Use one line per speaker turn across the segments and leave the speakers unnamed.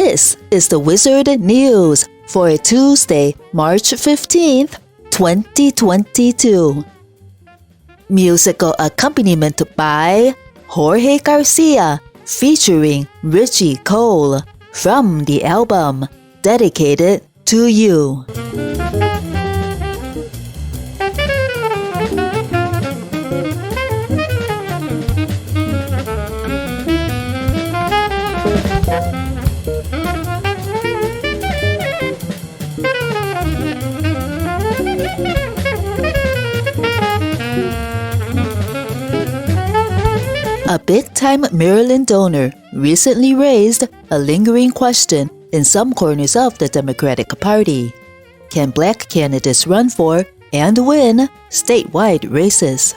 This is the Wizard News for Tuesday, March 15th, 2022. Musical accompaniment by Jorge Garcia featuring Richie Cole from the album Dedicated to You. A big-time Maryland donor recently raised a lingering question in some corners of the Democratic Party. Can black candidates run for and win statewide races?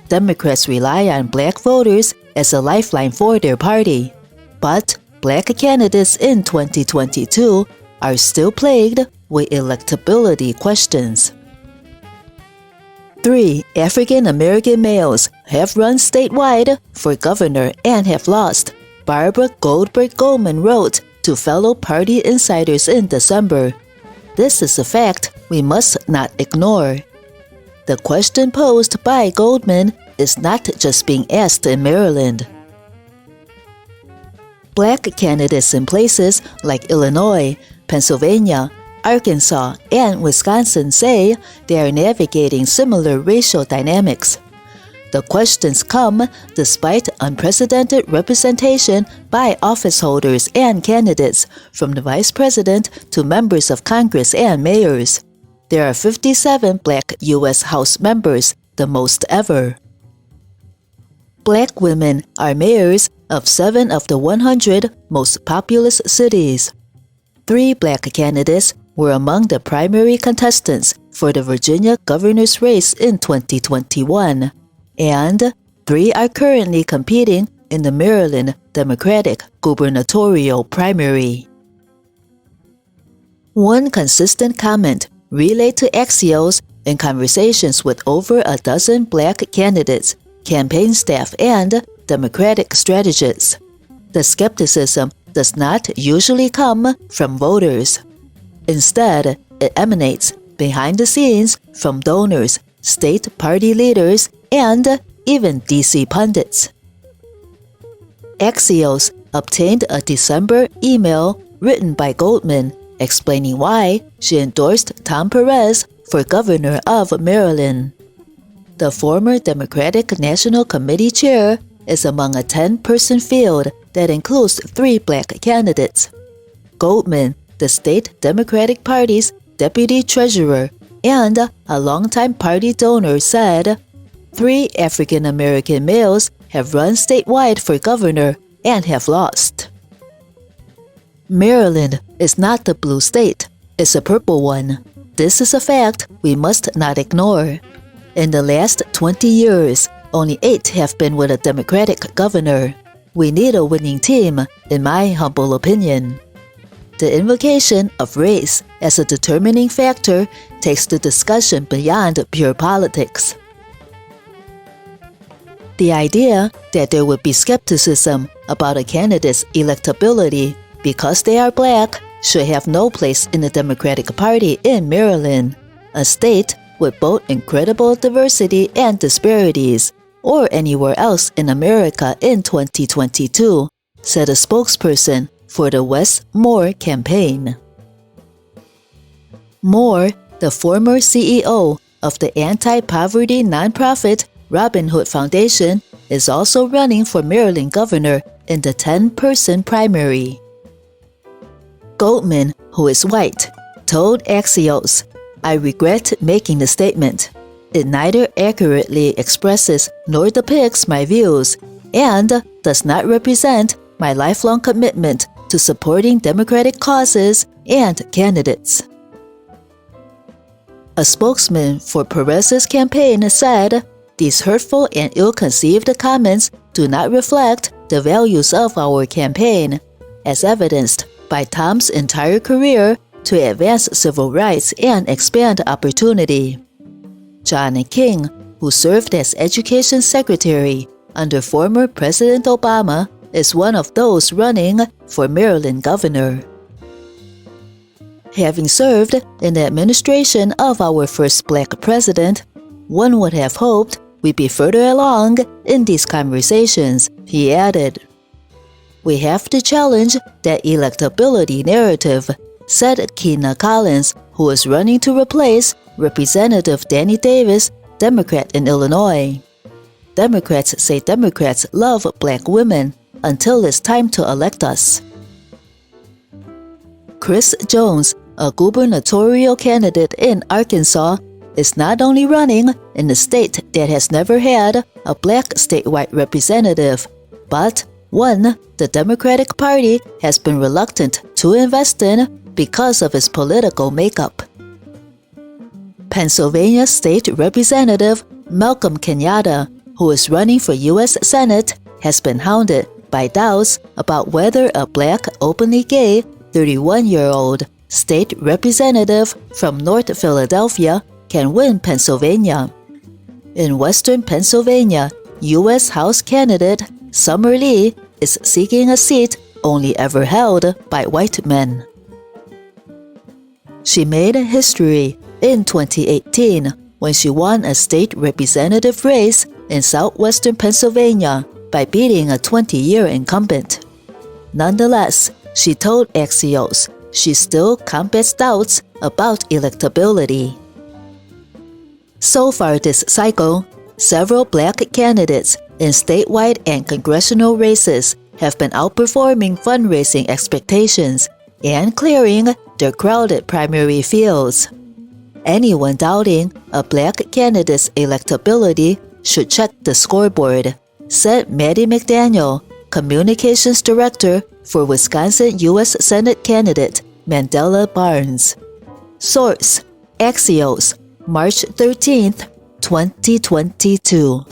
Democrats rely on black voters as a lifeline for their party, but black candidates in 2022 are still plagued with electability questions. 3 African-American males have run statewide for governor and have lost, Barbara Goldberg-Goldman wrote to fellow party insiders in December. This is a fact we must not ignore. The question posed by Goldman is not just being asked in Maryland. Black candidates in places like Illinois, Pennsylvania, Arkansas, and Wisconsin say they are navigating similar racial dynamics. The questions come despite unprecedented representation by office holders and candidates, from the vice president to members of Congress and mayors. There are 57 black U.S. House members, the most ever. Black women are mayors of 7 of the 100 most populous cities. 3 black candidates were among the primary contestants for the Virginia governor's race in 2021, and 3 are currently competing in the Maryland Democratic gubernatorial primary. One consistent comment relayed to Axios in conversations with over a dozen black candidates, campaign staff, and Democratic strategists: the skepticism does not usually come from voters. Instead, it emanates behind the scenes from donors, state party leaders, and even D.C. pundits. Axios obtained a December email written by Goldman explaining why she endorsed Tom Perez for governor of Maryland. The former Democratic National Committee chair is among a 10-person field that includes 3 black candidates. Goldman, the state Democratic Party's deputy treasurer and a longtime party donor, said 3 African-American males have run statewide for governor and have lost. Maryland is not the blue state, it's a purple one. This is a fact we must not ignore. In the last 20 years, only 8 have been with a Democratic governor. We need a winning team, in my humble opinion. The invocation of race as a determining factor takes the discussion beyond pure politics. The idea that there would be skepticism about a candidate's electability because they are black should have no place in the Democratic Party in Maryland, a state with both incredible diversity and disparities, or anywhere else in America in 2022, said a spokesperson for the Wes Moore campaign. Moore, the former CEO of the anti-poverty nonprofit Robin Hood Foundation, is also running for Maryland governor in the 10-person primary. Goldman, who is white, told Axios, "I regret making the statement. It neither accurately expresses nor depicts my views and does not represent my lifelong commitment to supporting Democratic causes and candidates." A spokesman for Perez's campaign said, "These hurtful and ill-conceived comments do not reflect the values of our campaign, as evidenced by Tom's entire career to advance civil rights and expand opportunity." John King, who served as Education Secretary under former President Obama, is one of those running for Maryland governor. Having served in the administration of our first black president, one would have hoped we'd be further along in these conversations, he added. We have to challenge that electability narrative, said Keena Collins, who is running to replace Representative Danny Davis, Democrat in Illinois. Democrats say Democrats love black women until it's time to elect us. Chris Jones, a gubernatorial candidate in Arkansas, is not only running in a state that has never had a black statewide representative, but one the Democratic Party has been reluctant to invest in because of its political makeup. Pennsylvania State Representative Malcolm Kenyatta, who is running for U.S. Senate, has been hounded by doubts about whether a black, openly gay, 31-year-old state representative from North Philadelphia can win Pennsylvania. In western Pennsylvania, U.S. House candidate Summer Lee is seeking a seat only ever held by white men. She made history in 2018 when she won a state representative race in southwestern Pennsylvania by beating a 20-year incumbent. Nonetheless, she told Axios she still combats doubts about electability. So far this cycle, several black candidates in statewide and congressional races have been outperforming fundraising expectations and clearing their crowded primary fields. Anyone doubting a black candidate's electability should check the scoreboard, said Maddie McDaniel, Communications Director for Wisconsin U.S. Senate candidate Mandela Barnes. Source: Axios, March 13, 2022.